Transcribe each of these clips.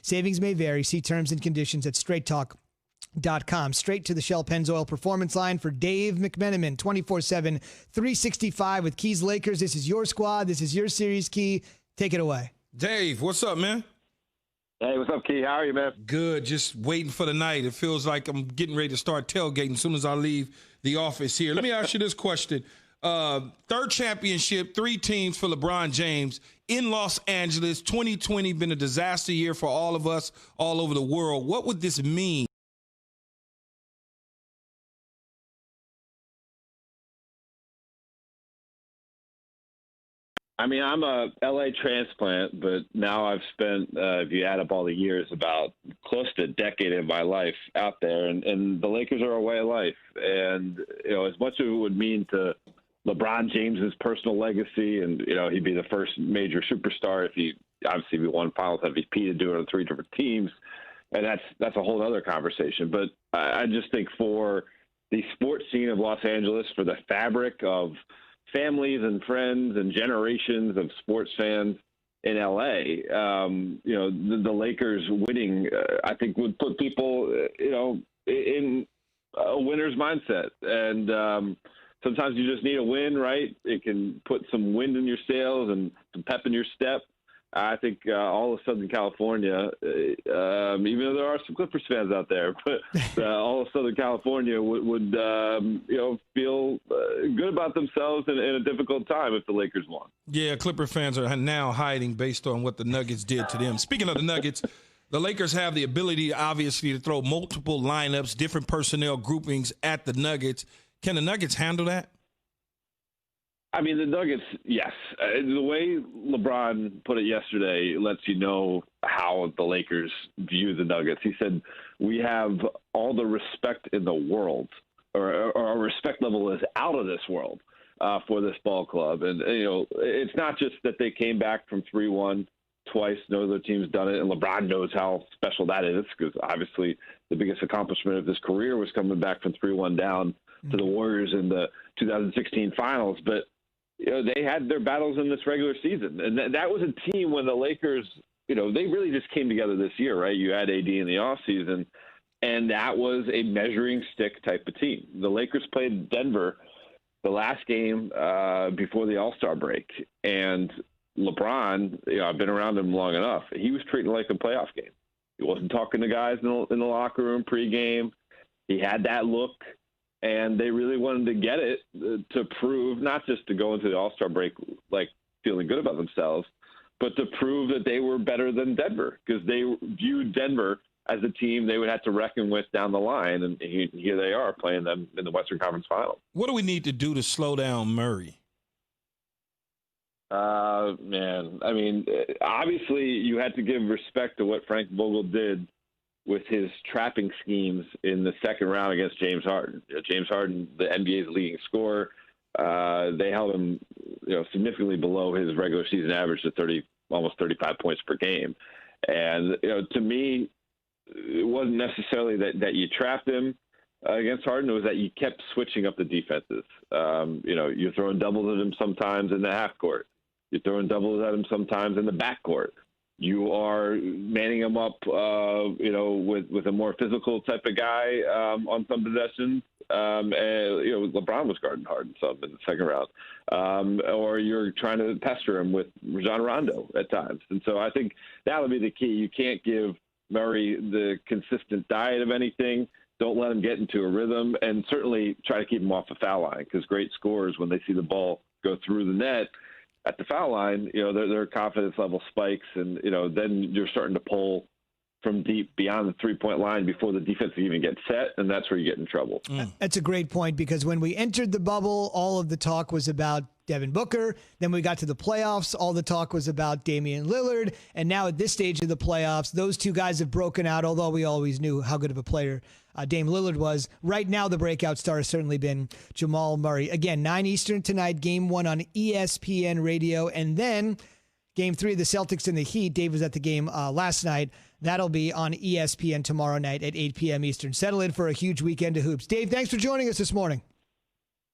Savings may vary. See terms and conditions at straighttalk.com. Straight to the Shell Pennzoil Performance Line for Dave McMenamin, 24/7, 365 with Keys Lakers. This is your squad. This is your series, Key. Take it away. Dave, what's up, man? Hey, what's up, Key? How are you, man? Good. Just waiting for the night. It feels like I'm getting ready to start tailgating as soon as I leave the office here. Let me ask you this question. Third championship, 3 teams for LeBron James in Los Angeles. 2020 been a disaster year for all of us all over the world. What would this mean? I mean, I'm a LA transplant, but now I've spent, if you add up all the years, about close to a decade of my life out there, and the Lakers are a way of life. And, as much as it would mean to LeBron James's personal legacy, and, he'd be the first major superstar if he won Finals MVP to do it on 3 different teams, and that's a whole other conversation. But I just think for the sports scene of Los Angeles, for the fabric of families and friends and generations of sports fans in LA, the Lakers winning, I think would put people, in a winner's mindset. And sometimes you just need a win, right? It can put some wind in your sails and some pep in your step. I think all of Southern California, even though there are some Clippers fans out there, but all of Southern California would feel good about themselves in a difficult time if the Lakers won. Yeah, Clipper fans are now hiding based on what the Nuggets did to them. Speaking of the Nuggets, the Lakers have the ability, obviously, to throw multiple lineups, different personnel groupings at the Nuggets. Can the Nuggets handle that? I mean, the Nuggets, yes. The way LeBron put it yesterday lets you know how the Lakers view the Nuggets. He said, we have all the respect in the world, or our respect level is out of this world for this ball club. And, it's not just that they came back from 3-1 twice. No other team's done it, and LeBron knows how special that is because, obviously, the biggest accomplishment of his career was coming back from 3-1 down to the Warriors in the 2016 finals. But they had their battles in this regular season. And that was a team when the Lakers, they really just came together this year, right? You had AD in the offseason, and that was a measuring stick type of team. The Lakers played Denver the last game before the All-Star break. And LeBron, I've been around him long enough. He was treating it like a playoff game. He wasn't talking to guys in the locker room pregame. He had that look. And they really wanted to get it to prove, not just to go into the All-Star break like feeling good about themselves, but to prove that they were better than Denver because they viewed Denver as a team they would have to reckon with down the line. And here they are playing them in the Western Conference Finals. What do we need to do to slow down Murray? Man, I mean, obviously you had to give respect to what Frank Vogel did with his trapping schemes in the second round against James Harden. James Harden, the NBA's leading scorer, they held him, significantly below his regular season average of almost 35 points per game. And, to me, it wasn't necessarily that you trapped him against Harden. It was that you kept switching up the defenses. You're throwing doubles at him sometimes in the half court. You're throwing doubles at him sometimes in the backcourt. You are manning him up, with a more physical type of guy on some possessions. And, LeBron was guarding Harden some in the second round. Or you're trying to pester him with Rajon Rondo at times. And so I think that would be the key. You can't give Murray the consistent diet of anything. Don't let him get into a rhythm. And certainly try to keep him off the foul line because great scorers, when they see the ball go through the net, at the foul line, their confidence level spikes, and then you're starting to pull from deep beyond the three-point line before the defense even gets set, and that's where you get in trouble. That's a great point because when we entered the bubble, all of the talk was about Devin Booker. Then we got to the playoffs, all the talk was about Damian Lillard, and now at this stage of the playoffs, those two guys have broken out, although we always knew how good of a player Dame Lillard was. Right now, the breakout star has certainly been Jamal Murray. Again, 9 Eastern tonight, Game 1 on ESPN Radio. And then Game 3 of the Celtics and the Heat. Dave was at the game last night. That'll be on ESPN tomorrow night at 8 p.m. Eastern. Settle in for a huge weekend of hoops. Dave, thanks for joining us this morning.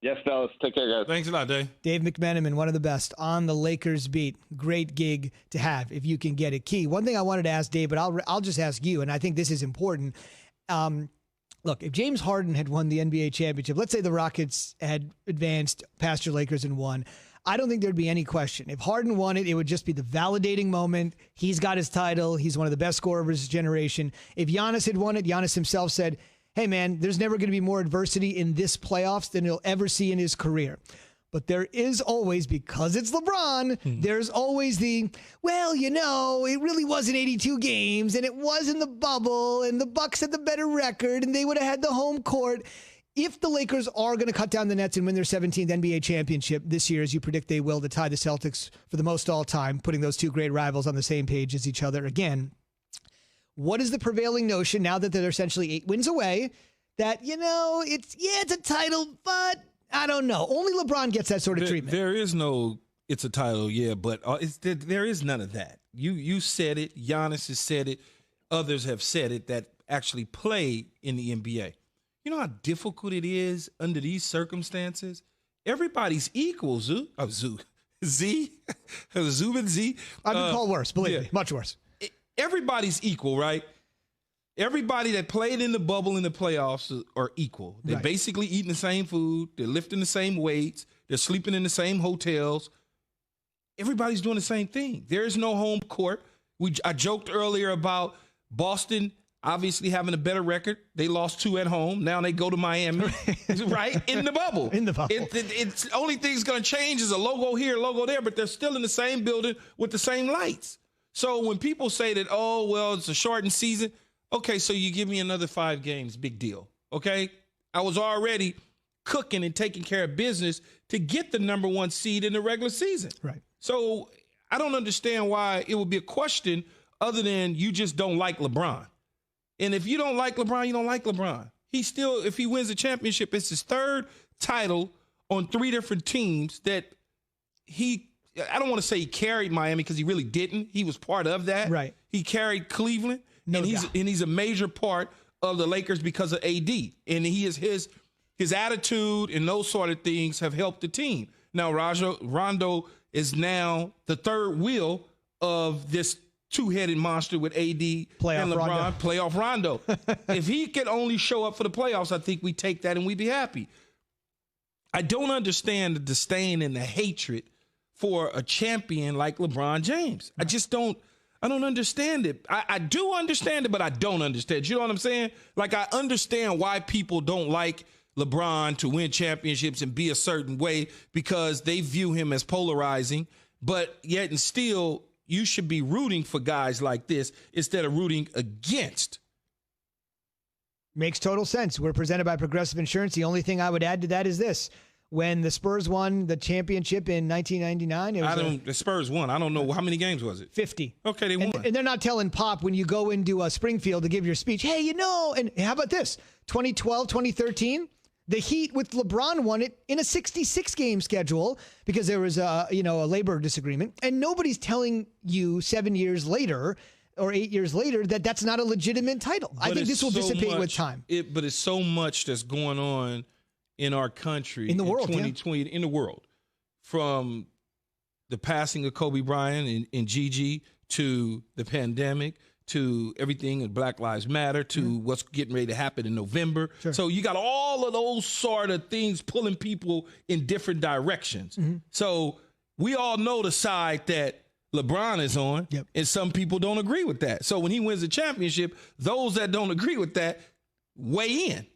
Yes, fellas. Take care, guys. Thanks a lot, Dave. Dave McMenamin, one of the best on the Lakers beat. Great gig to have if you can get it. Key. One thing I wanted to ask Dave, but I'll just ask you, and I think this is important. Look, if James Harden had won the NBA championship, let's say the Rockets had advanced past your Lakers and won, I don't think there'd be any question. If Harden won it, it would just be the validating moment. He's got his title. He's one of the best scorers of his generation. If Giannis had won it, Giannis himself said, hey, man, there's never going to be more adversity in this playoffs than he'll ever see in his career. But there is always, because it's LeBron, there's always the, well, you know, it really wasn't 82 games, and it was in the bubble, and the Bucks had the better record, and they would have had the home court. If the Lakers are going to cut down the nets and win their 17th NBA championship this year, as you predict they will, to tie the Celtics for the most all time, putting those two great rivals on the same page as each other again, what is the prevailing notion now that they're essentially 8 wins away that, you know, it's a title, but I don't know. Only LeBron gets that sort of treatment. There is no, it's a title, yeah, but there is none of that. You said it. Giannis has said it. Others have said it that actually play in the NBA. You know how difficult it is under these circumstances? Everybody's equal, Z. Zub and Z. I've been called worse, believe me, much worse. Everybody's equal, right? Everybody that played in the bubble in the playoffs are equal. They're basically eating the same food. They're lifting the same weights. They're sleeping in the same hotels. Everybody's doing the same thing. There is no home court. I joked earlier about Boston obviously having a better record. They lost 2 at home. Now they go to Miami, right? In the bubble. In the bubble. It's only thing's going to change is a logo here, a logo there, but they're still in the same building with the same lights. So when people say that, oh, well, it's a shortened season, okay, so you give me another 5 games, big deal, okay? I was already cooking and taking care of business to get the number 1 seed in the regular season. Right. So I don't understand why it would be a question other than you just don't like LeBron. And if you don't like LeBron, you don't like LeBron. He still, if he wins the championship, it's his 3rd title on 3 different teams that I don't want to say he carried Miami because he really didn't. He was part of that. Right. He carried Cleveland. And he's a major part of the Lakers because of AD. And he is his attitude and those sort of things have helped the team. Now, Rondo is now the 3rd wheel of this 2-headed monster with AD and LeBron. Playoff Rondo. If he can only show up for the playoffs, I think we take that and we'd be happy. I don't understand the disdain and the hatred for a champion like LeBron James. I just don't. I don't understand it. I do understand it, but I don't understand. You know what I'm saying? Like, I understand why people don't like LeBron to win championships and be a certain way because they view him as polarizing. But yet and still, you should be rooting for guys like this instead of rooting against. Makes total sense. We're presented by Progressive Insurance. The only thing I would add to that is this. When the Spurs won the championship in 1999, the Spurs won. I don't know how many games was it. 50. Okay, they won. And they're not telling Pop when you go into Springfield to give your speech, hey, you know, and how about this? 2012, 2013, the Heat with LeBron won it in a 66-game schedule because there was a labor disagreement, and nobody's telling you 7 years later or 8 years later that that's not a legitimate title. I think this will dissipate with time. But it's so much that's going on in our country, in the world, 2020, in the world, from the passing of Kobe Bryant and Gigi to the pandemic to everything in Black Lives Matter to what's getting ready to happen in November. Sure. So you got all of those sort of things pulling people in different directions. Mm-hmm. So we all know the side that LeBron is on, and some people don't agree with that. So when he wins the championship, those that don't agree with that weigh in.